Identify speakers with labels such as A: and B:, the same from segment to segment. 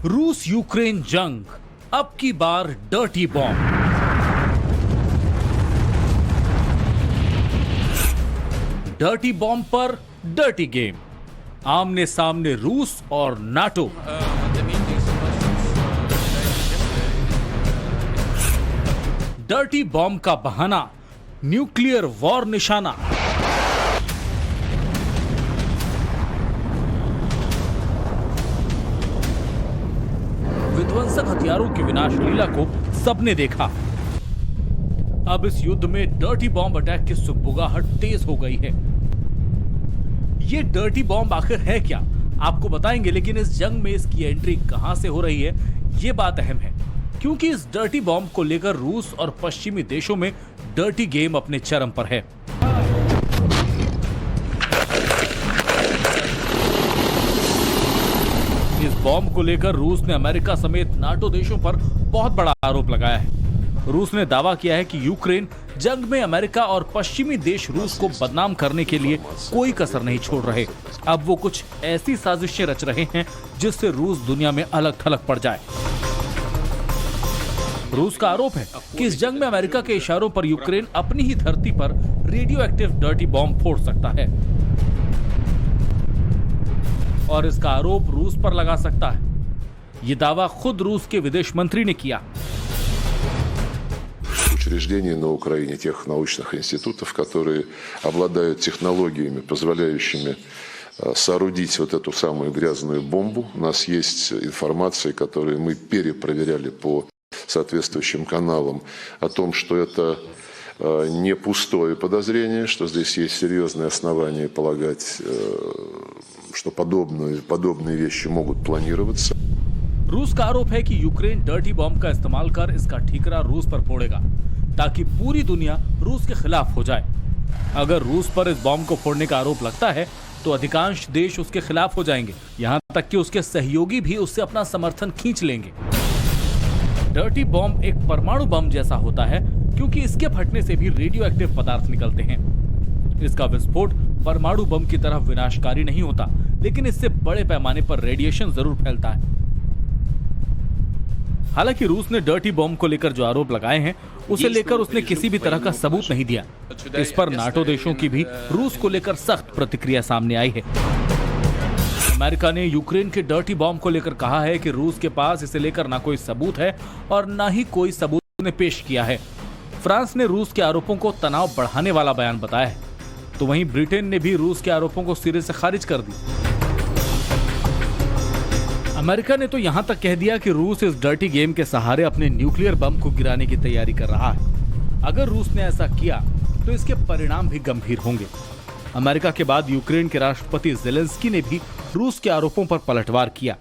A: रूस यूक्रेन जंग, अब की बार डर्टी बॉम्ब। डर्टी बॉम्ब पर डर्टी गेम, आमने सामने रूस और नाटो। डर्टी बॉम्ब का बहाना, न्यूक्लियर वॉर निशाना। विध्वंसक हथियारों की विनाश लीला को सबने देखा। अब इस युद्ध में डर्टी बॉम्ब अटैक की सुगबुगाहट तेज हो गई है। ये डर्टी बॉम्ब आखिर है क्या, आपको बताएंगे, लेकिन इस जंग में इसकी एंट्री कहां से हो रही है, ये बात अहम है, क्योंकि इस डर्टी बॉम्ब को लेकर रूस और पश्चिमी देशों में डर्टी गेम अपने चरम पर है। इस बॉम्ब को लेकर रूस ने अमेरिका समेत नाटो देशों पर बहुत बड़ा आरोप लगाया है। रूस ने दावा किया है कि यूक्रेन जंग में अमेरिका और पश्चिमी देश रूस को बदनाम करने के लिए कोई कसर नहीं छोड़ रहे। अब वो कुछ ऐसी साजिशें रच रहे हैं जिससे रूस दुनिया में अलग थलग पड़ जाए। रूस का आरोप है कि इस जंग में अमेरिका के इशारों पर यूक्रेन अपनी ही धरती पर रेडियो एक्टिव डर्टी बॉम्ब फोड़ सकता है और इसका आरोप रूस पर लगा सकता है। ये दावा खुद रूस के विदेश मंत्री ने किया।
B: Учреждений на Украине тех научных институтов, которые обладают технологиями, позволяющими соорудить вот эту самую грязную бомбу. У нас есть информация, которую мы перепроверяли по соответствующим каналам, о том, что это не пустое подозрение, что здесь есть серьезные основания полагать, что подобные вещи могут планироваться.
A: रूस का आरोप है कि यूक्रेन डर्टी बॉम्ब का इस्तेमाल कर इसका ठीकरा रूस पर फोड़ेगा ताकि पूरी दुनिया रूस के खिलाफ हो जाए। अगर रूस पर इस बॉम्ब को फोड़ने का आरोप लगता है तो अधिकांश देश उसके खिलाफ हो जाएंगे, यहां तक कि उसके सहयोगी भी उससे अपना समर्थन खींच लेंगे। डर्टी बॉम्ब एक परमाणु बम जैसा होता है क्योंकि इसके फटने से भी रेडियो एक्टिव पदार्थ निकलते हैं। इसका विस्फोट परमाणु बम की तरह विनाशकारी नहीं होता, लेकिन इससे बड़े पैमाने पर रेडिएशन जरूर फैलता है। हालांकि रूस ने डर्टी बॉम्ब को लेकर जो आरोप लगाए हैं उसे लेकर उसने किसी भी तरह का सबूत नहीं दिया। इस पर नाटो देशों की भी रूस को लेकर सख्त प्रतिक्रिया सामने आई है। अमेरिका ने यूक्रेन के डर्टी बॉम्ब को लेकर कहा है कि रूस के पास इसे लेकर ना कोई सबूत है और ना ही कोई सबूत ने पेश किया है। फ्रांस ने रूस के आरोपों को तनाव बढ़ाने वाला बयान बताया है, तो वहीं ब्रिटेन ने भी रूस के आरोपों को सिरे से खारिज कर दिया। अमेरिका ने तो यहां तक कह दिया कि रूस इस डर्टी गेम के सहारे अपने न्यूक्लियर बम को गिराने की तैयारी कर रहा है। अगर रूस ने ऐसा किया तो इसके परिणाम भी गंभीर होंगे। अमेरिका के बाद यूक्रेन के राष्ट्रपति ज़ेलेंस्की ने भी रूस के आरोपों पर पलटवार किया।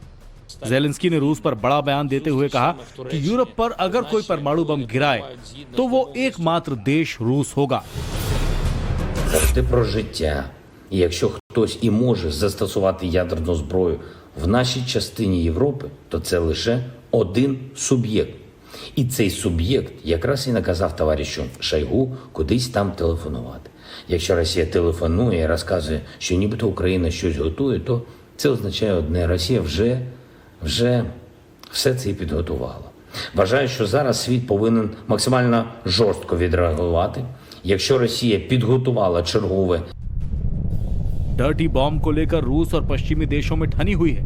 A: ज़ेलेंस्की ने रूस पर बड़ा बयान देते हुए कहा कि यूरोप पर अगर कोई परमाणु बम गिराए तो वो एकमात्र देश रूस होगा।
C: Завжди про життя. І якщо хтось і може застосувати ядерну зброю в нашій частині Європи, то це лише один суб'єкт. І цей суб'єкт якраз і наказав товаришу Шойгу кудись там телефонувати. Якщо Росія телефонує і розказує, що нібито Україна щось готує, то це означає одне: Росія вже все це і підготувала. Вважаю, що зараз світ повинен максимально жорстко відреагувати. Якщо Росія підготувала чергове
A: डर्टी बॉम्ब को लेकर रूस और पश्चिमी देशों में ठनी हुई है।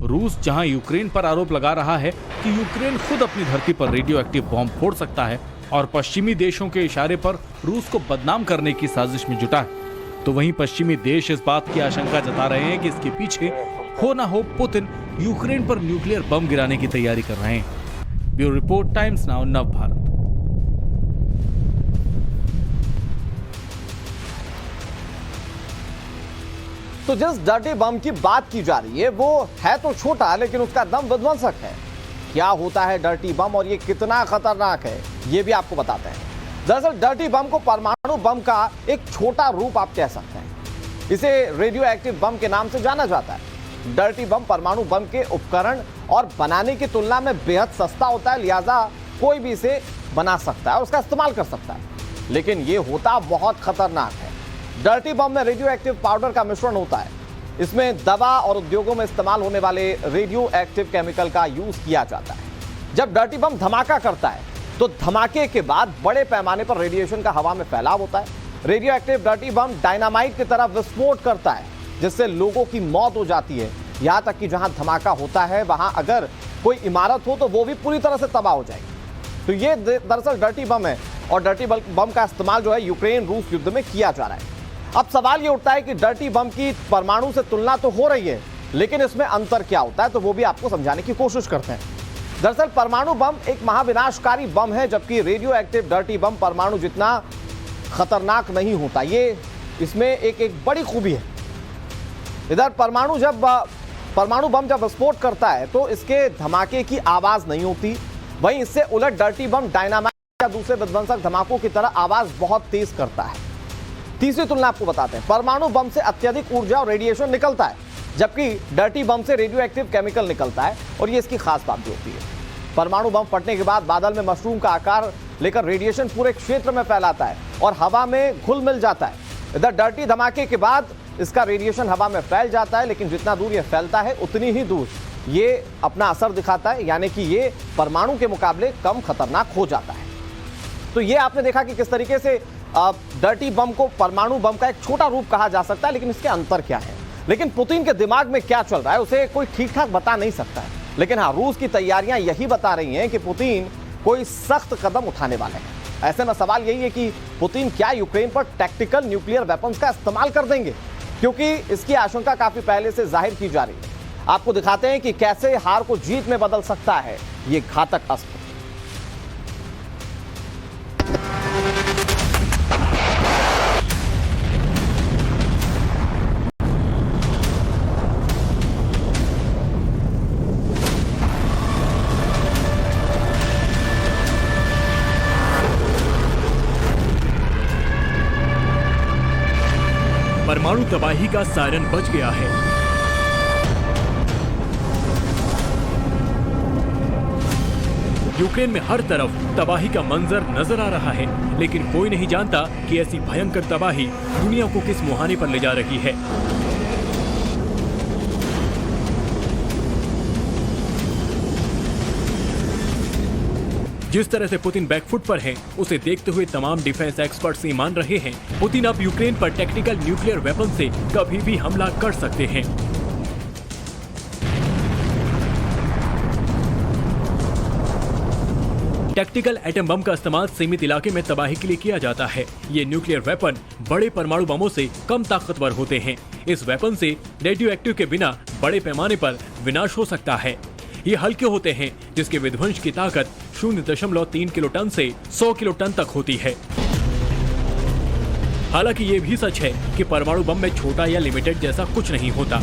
A: रूस जहां यूक्रेन पर आरोप लगा रहा है कि यूक्रेन खुद अपनी धरती पर रेडियो एक्टिव बॉम्ब फोड़ सकता है और पश्चिमी देशों के इशारे पर रूस को बदनाम करने की साजिश में जुटा है, तो वहीं पश्चिमी देश इस बात की आशंका जता रहे हैं कि इसके पीछे हो ना हो पुतिन यूक्रेन पर न्यूक्लियर बम गिराने की तैयारी कर रहे हैं। ब्यूरो रिपोर्ट, टाइम्स नाउ, नव भारत।
D: तो जिस डर्टी बम की बात की जा रही है वो है तो छोटा, लेकिन उसका दम विध्वंसक है। क्या होता है डर्टी बम और ये कितना खतरनाक है, ये भी आपको बताते हैं। दरअसल डर्टी बम को परमाणु बम का एक छोटा रूप आप कह सकते हैं। इसे रेडियो एक्टिव बम के नाम से जाना जाता है। डर्टी बम परमाणु बम के उपकरण और बनाने की तुलना में बेहद सस्ता होता है, लिहाजा कोई भी इसे बना सकता है, उसका इस्तेमाल कर सकता है। लेकिन ये होता बहुत खतरनाक है। डर्टी बम में रेडियो एक्टिव पाउडर का मिश्रण होता है इसमें दवा और उद्योगों में इस्तेमाल होने वाले रेडियो एक्टिव केमिकल का यूज किया जाता है। जब डर्टी बम धमाका करता है तो धमाके के बाद बड़े पैमाने पर रेडिएशन का हवा में फैलाव होता है। रेडियो एक्टिव डर्टी बम डायनामाइट की तरह विस्फोट करता है, जिससे लोगों की मौत हो जाती है। यहां तक कि जहां धमाका होता है वहां अगर कोई इमारत हो तो वो भी पूरी तरह से तबाह हो जाएगी। तो ये दरअसल डर्टी बम है और डर्टी बम का इस्तेमाल जो है यूक्रेन रूस युद्ध में किया जा रहा है। अब सवाल ये उठता है कि डर्टी बम की परमाणु से तुलना तो हो रही है, लेकिन इसमें अंतर क्या होता है, तो वो भी आपको समझाने की कोशिश करते हैं। दरअसल परमाणु बम एक महाविनाशकारी बम है, जबकि रेडियो एक्टिव डर्टी बम परमाणु जितना खतरनाक नहीं होता। ये इसमें एक बड़ी खूबी है। इधर परमाणु बम जब विस्फोट करता है तो इसके धमाके की आवाज नहीं होती, वहीं इससे उलट डर्टी बम डायनामाइट या दूसरे विध्वंसक धमाकों की तरह आवाज बहुत तेज करता है। तीसरी तुलना आपको बताते हैं। परमाणु बम से अत्यधिक ऊर्जा और रेडिएशन निकलता है, जबकि डर्टी बम से रेडियो एक्टिव केमिकल निकलता है, और ये इसकी खास बात भी होती है। परमाणु बम फटने के बाद बादल में मशरूम का आकार लेकर रेडिएशन पूरे क्षेत्र में फैलाता है और हवा में घुल मिल जाता है। इधर डर्टी धमाके के बाद इसका रेडिएशन हवा में फैल जाता है, लेकिन जितना दूर ये फैलता है उतनी ही दूर ये अपना असर दिखाता है, यानी कि ये परमाणु के मुकाबले कम खतरनाक हो जाता है। तो ये आपने देखा कि किस तरीके से डर्टी बम को परमाणु बम का एक छोटा रूप कहा जा सकता है, लेकिन इसके अंतर क्या है। लेकिन पुतिन के दिमाग में क्या चल रहा है उसे कोई ठीक ठाक बता नहीं सकता है। लेकिन हाँ, रूस की तैयारियां यही बता रही हैं कि पुतिन कोई सख्त कदम उठाने वाले हैं। ऐसे में सवाल यही है कि पुतिन क्या यूक्रेन पर टैक्टिकल न्यूक्लियर वेपन्स का इस्तेमाल कर देंगे, क्योंकि इसकी आशंका काफी पहले से जाहिर की जा रही है। आपको दिखाते हैं कि कैसे हार को जीत में बदल सकता है ये घातक अस्त्र।
E: परमाणु तबाही का सायरन बज गया है। यूक्रेन में हर तरफ तबाही का मंजर नजर आ रहा है, लेकिन कोई नहीं जानता कि ऐसी भयंकर तबाही दुनिया को किस मुहाने पर ले जा रही है। जिस तरह से पुतिन बैकफुट पर है, उसे देखते हुए तमाम डिफेंस एक्सपर्ट्स ये मान रहे हैं पुतिन अब यूक्रेन पर टैक्टिकल न्यूक्लियर वेपन से कभी भी हमला कर सकते हैं। टैक्टिकल एटम बम का इस्तेमाल सीमित इलाके में तबाही के लिए किया जाता है। ये न्यूक्लियर वेपन बड़े परमाणु बमों से कम ताकतवर होते हैं। इस वेपन से रेडियो एक्टिव के बिना बड़े पैमाने पर विनाश हो सकता है। ये हल्के होते हैं, जिसके विध्वंस की ताकत 0.3 किलोटन से 100 किलोटन तक होती है। हालांकि ये भी सच है कि परमाणु बम में छोटा या लिमिटेड जैसा कुछ नहीं होता।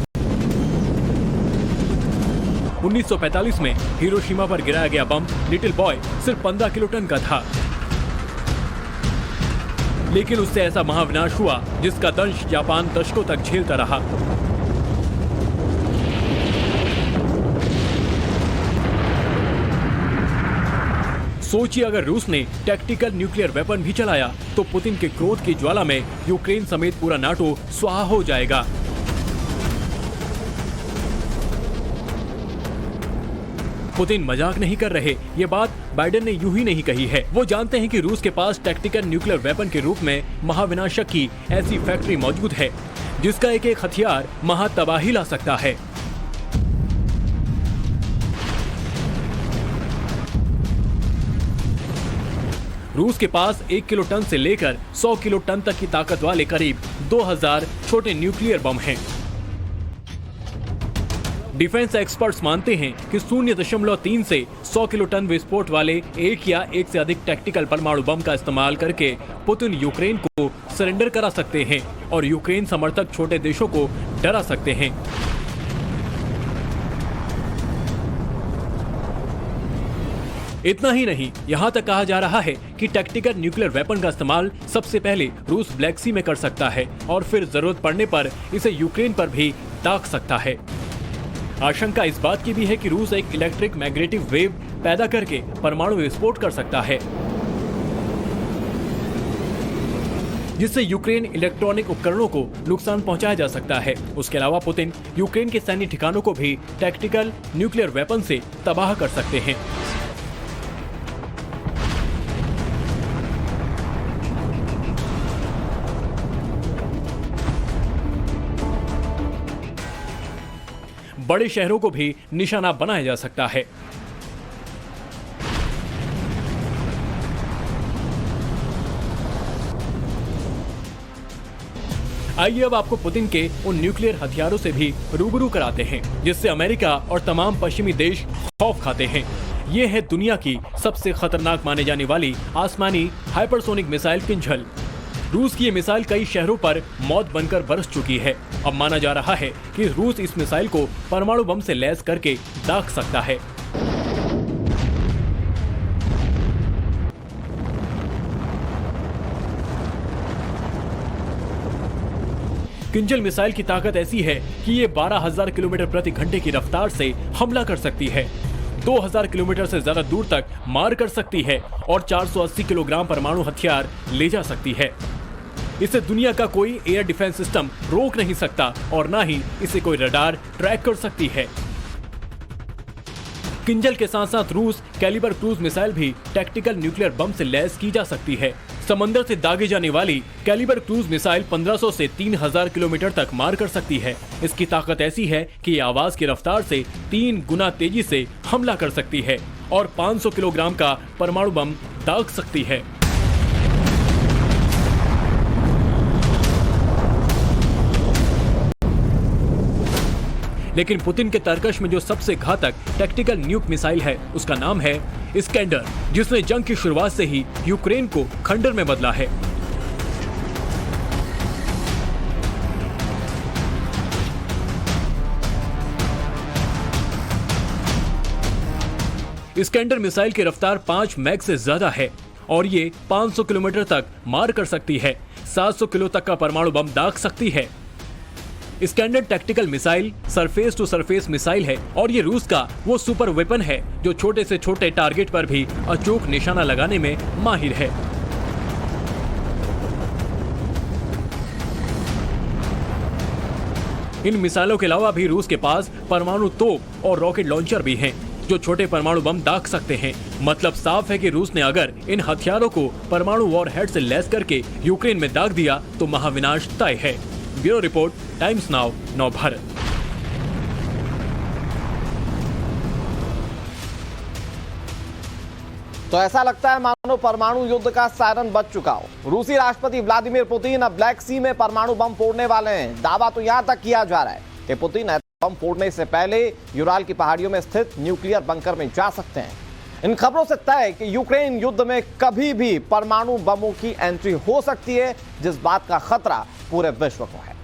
E: 1945 में हिरोशिमा पर गिराया गया बम लिटिल बॉय सिर्फ 15 किलोटन का था, लेकिन उससे ऐसा महाविनाश हुआ जिसका दंश जापान दशकों तक झेलता रहा। सोचिए, अगर रूस ने टैक्टिकल न्यूक्लियर वेपन भी चलाया तो पुतिन के क्रोध की ज्वाला में यूक्रेन समेत पूरा नाटो स्वाहा हो जाएगा। पुतिन मजाक नहीं कर रहे। ये बात बाइडेन ने यूं ही नहीं कही है। वो जानते हैं कि रूस के पास टैक्टिकल न्यूक्लियर वेपन के रूप में महाविनाशक की ऐसी फैक्ट्री मौजूद है जिसका एक एक हथियार महातबाही ला सकता है। रूस के पास 1 किलोटन से लेकर 100 किलोटन तक की ताकत वाले करीब 2000 छोटे न्यूक्लियर बम हैं। डिफेंस एक्सपर्ट्स मानते हैं कि 0.3 से 100 किलोटन विस्फोट वाले एक या एक से अधिक टैक्टिकल परमाणु बम का इस्तेमाल करके पुतिन यूक्रेन को सरेंडर करा सकते हैं और यूक्रेन समर्थक छोटे देशों को डरा सकते हैं। इतना ही नहीं, यहाँ तक कहा जा रहा है कि टैक्टिकल न्यूक्लियर वेपन का इस्तेमाल सबसे पहले रूस ब्लैक सी में कर सकता है और फिर जरूरत पड़ने पर इसे यूक्रेन पर भी दाग सकता है। आशंका इस बात की भी है कि रूस एक इलेक्ट्रिक मैग्नेटिक वेव पैदा करके परमाणु विस्फोट कर सकता है, जिससे यूक्रेन इलेक्ट्रॉनिक उपकरणों को नुकसान पहुंचाया जा सकता है। उसके अलावा पुतिन यूक्रेन के सैन्य ठिकानों को भी टैक्टिकल न्यूक्लियर वेपन से तबाह कर सकते हैं। बड़े शहरों को भी निशाना बनाया जा सकता है। आइए अब आपको पुतिन के उन न्यूक्लियर हथियारों से भी रूबरू कराते हैं जिससे अमेरिका और तमाम पश्चिमी देश खौफ खाते हैं। ये है दुनिया की सबसे खतरनाक माने जाने वाली आसमानी हाइपरसोनिक मिसाइल किंझल। रूस की ये मिसाइल कई शहरों पर मौत बनकर बरस चुकी है। अब माना जा रहा है कि रूस इस मिसाइल को परमाणु बम से लैस करके दाग सकता है। किंजल मिसाइल की ताकत ऐसी है कि ये 12,000 किलोमीटर प्रति घंटे की रफ्तार से हमला कर सकती है, 2,000 किलोमीटर से ज्यादा दूर तक मार कर सकती है और 480 किलोग्राम परमाणु हथियार ले जा सकती है। इसे दुनिया का कोई एयर डिफेंस सिस्टम रोक नहीं सकता और ना ही इसे कोई रडार ट्रैक कर सकती है। किंजल के साथ साथ रूस कैलिबर क्रूज मिसाइल भी टैक्टिकल न्यूक्लियर बम से लैस की जा सकती है। समंदर से दागे जाने वाली कैलिबर क्रूज मिसाइल 1500 से 3000 किलोमीटर तक मार कर सकती है। इसकी ताकत ऐसी है कि ये आवाज की रफ्तार से 3 गुना तेजी से हमला कर सकती है और 500 किलोग्राम का परमाणु बम दाग सकती है। लेकिन पुतिन के तर्कश में जो सबसे घातक टैक्टिकल न्यूक मिसाइल है उसका नाम है इस्कैंडर, जिसने जंग की शुरुआत से ही यूक्रेन को खंडर में बदला है। इस्कैंडर मिसाइल की रफ्तार 5 मैक से ज्यादा है और ये 500 किलोमीटर तक मार कर सकती है, 700 किलो तक का परमाणु बम दाग सकती है। Iskander tactical missile surface to surface missile है और ये रूस का वो सुपर वेपन है जो छोटे से छोटे टारगेट पर भी अचूक निशाना लगाने में माहिर है। इन मिसाइलों के अलावा भी रूस के पास परमाणु तोप और रॉकेट लॉन्चर भी हैं जो छोटे परमाणु बम दाग सकते हैं। मतलब साफ है कि रूस ने अगर इन हथियारों को परमाणु वॉरहेड से लैस करके यूक्रेन में दाग दिया तो महाविनाश तय है। ब्यूरो रिपोर्ट, टाइम्स नाउ, नव भारत।
D: तो ऐसा लगता है मानो परमाणु युद्ध का सायरन बज चुका हो। रूसी राष्ट्रपति व्लादिमीर पुतिन अब ब्लैक सी में परमाणु बम फोड़ने वाले हैं। दावा तो यहां तक किया जा रहा है कि पुतिन बम फोड़ने से पहले यूराल की पहाड़ियों में स्थित न्यूक्लियर बंकर में जा सकते हैं। इन खबरों से तय है कि यूक्रेन युद्ध में कभी भी परमाणु बमों की एंट्री हो सकती है, जिस बात का खतरा पूरे विश्व को है।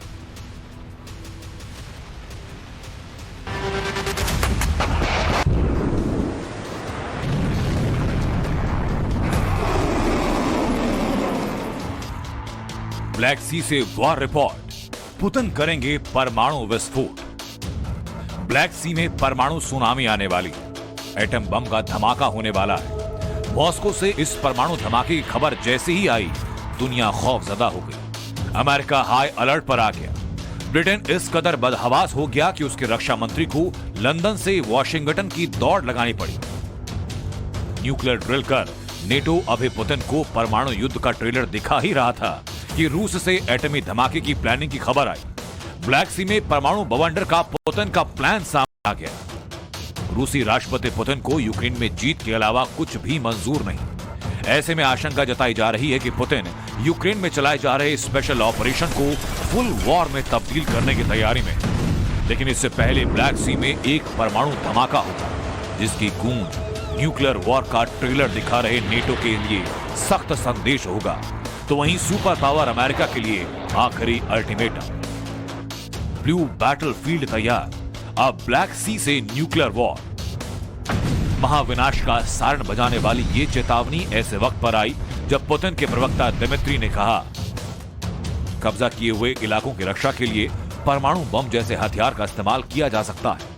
F: ब्लैक सी से वॉर रिपोर्ट, पुतिन करेंगे परमाणु विस्फोट। ब्लैक सी में परमाणु सुनामी आने वाली, एटम बम का धमाका होने वाला है। मॉस्को से इस परमाणु धमाके की खबर जैसे ही आई, दुनिया खौफजदा हो गई। अमेरिका हाई अलर्ट पर आ गया। ब्रिटेन इस कदर बदहवास हो गया कि उसके रक्षा मंत्री को लंदन से वॉशिंगटन की दौड़ लगानी पड़ी। न्यूक्लियर ड्रिल कर नेटो अभी पुतिन को परमाणु युद्ध का ट्रेलर दिखा ही रहा था कि रूस से एटमी धमाके की प्लानिंग की खबर आई। ब्लैक सी में परमाणु बवंडर का पुतिन का प्लान सामने आ गया। रूसी राष्ट्रपति पुतिन को यूक्रेन में जीत के अलावा कुछ भी मंजूर नहीं। ऐसे में आशंका जताई जा रही है कि पुतिन यूक्रेन में चलाए जा रहे स्पेशल ऑपरेशन को फुल वॉर में तब्दील करने की तैयारी में। लेकिन इससे पहले ब्लैक सी में एक परमाणु धमाका होगा जिसकी गूंज न्यूक्लियर वॉर का ट्रेलर दिखा रहे नेटो के लिए सख्त संदेश होगा। तो वहीं सुपर पावर अमेरिका के लिए आखिरी अल्टीमेटम। ब्लू बैटलफील्ड तैयार, अब ब्लैक सी से न्यूक्लियर वॉर। महाविनाश का सारण बजाने वाली ये चेतावनी ऐसे वक्त पर आई जब पुतिन के प्रवक्ता दिमित्री ने कहा, कब्जा किए हुए इलाकों की रक्षा के लिए परमाणु बम जैसे हथियार का इस्तेमाल किया जा सकता है।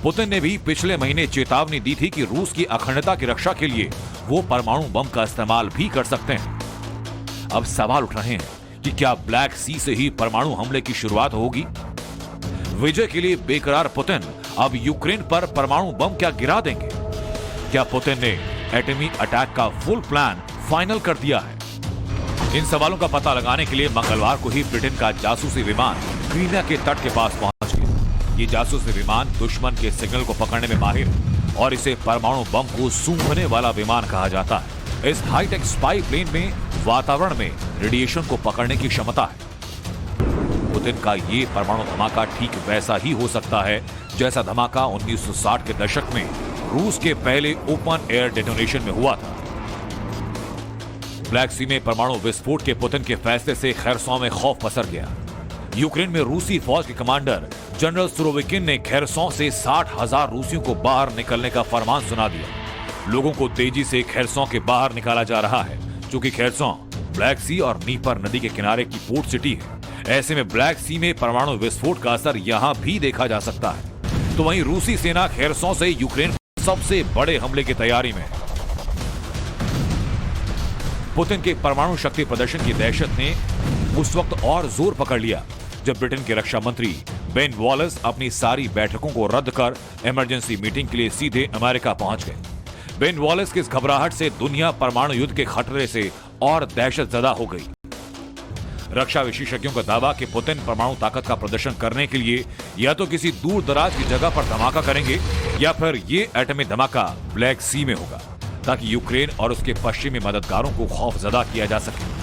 F: पुतिन ने भी पिछले महीने चेतावनी दी थी कि रूस की अखंडता की रक्षा के लिए वो परमाणु बम का इस्तेमाल भी कर सकते हैं। अब सवाल उठ रहे हैं कि क्या ब्लैक सी से ही परमाणु हमले की शुरुआत होगी? विजय के लिए बेकरार पुतिन अब यूक्रेन पर परमाणु बम क्या गिरा देंगे? क्या पुतिन ने एटमी अटैक का फुल प्लान फाइनल कर दिया है? इन सवालों का पता लगाने के लिए मंगलवार को ही ब्रिटेन का जासूसी विमान क्रीमिया के तट के पास पहुंच गया। ये जासूसी विमान दुश्मन के सिग्नल को पकड़ने में माहिर और इसे परमाणु बम को सूंघने वाला विमान कहा जाता है। इस हाईटेक स्पाई प्लेन में वातावरण में रेडिएशन को पकड़ने की क्षमता है। पुतिन का ये परमाणु धमाका ठीक वैसा ही हो सकता है जैसा धमाका 1960 के दशक में रूस के पहले ओपन एयर डेटोनेशन में हुआ था। ब्लैक सी में परमाणु विस्फोट के पुतिन के फैसले से खेरसॉं में खौफ पसर गया। यूक्रेन में रूसी फौज के कमांडर जनरल सुरोविकिन ने खेरसॉं से 60,000 रूसियों को बाहर निकलने का फरमान सुना दिया। लोगों को तेजी से खेरसॉं के बाहर निकाला जा रहा है, क्योंकि खेरसॉं ब्लैक सी और नीपर नदी के किनारे की पोर्ट सिटी है। ऐसे में ब्लैक सी में परमाणु विस्फोट का असर यहां भी देखा जा सकता है। तो वहीं रूसी सेना खेरसॉं से यूक्रेन पर सबसे बड़े हमले की तैयारी में है। पुतिन के परमाणु शक्ति प्रदर्शन की दहशत ने उस वक्त और जोर पकड़ लिया जब ब्रिटेन के रक्षा मंत्री बेन वॉलेस अपनी सारी बैठकों को रद्द कर इमरजेंसी मीटिंग के लिए सीधे अमेरिका पहुंच गए। बेन वॉलेस की इस घबराहट से दुनिया परमाणु युद्ध के खतरे से और दहशतजदा हो गई। रक्षा विशेषज्ञों का दावा कि पुतिन परमाणु ताकत का प्रदर्शन करने के लिए या तो किसी दूर दराज की जगह पर धमाका करेंगे या फिर ये एटमी धमाका ब्लैक सी में होगा, ताकि यूक्रेन और उसके पश्चिमी मददगारों को खौफजदा किया जा सके।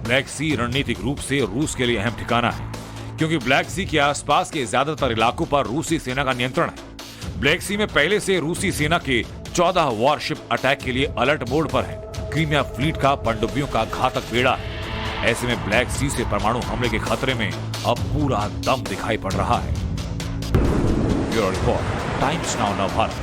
F: ब्लैक सी रणनीतिक रूप से रूस के लिए अहम ठिकाना है, क्योंकि ब्लैक सी के आसपास के ज्यादातर इलाकों पर रूसी सेना का नियंत्रण है। ब्लैक सी में पहले से रूसी सेना के 14 वॉरशिप अटैक के लिए अलर्ट मोड पर है। क्रीमिया फ्लीट का पनडुब्बियों का घातक बेड़ा है। ऐसे में ब्लैक सी से परमाणु हमले के खतरे में अब पूरा दम दिखाई पड़ रहा है। Bureau report, times now Bharat.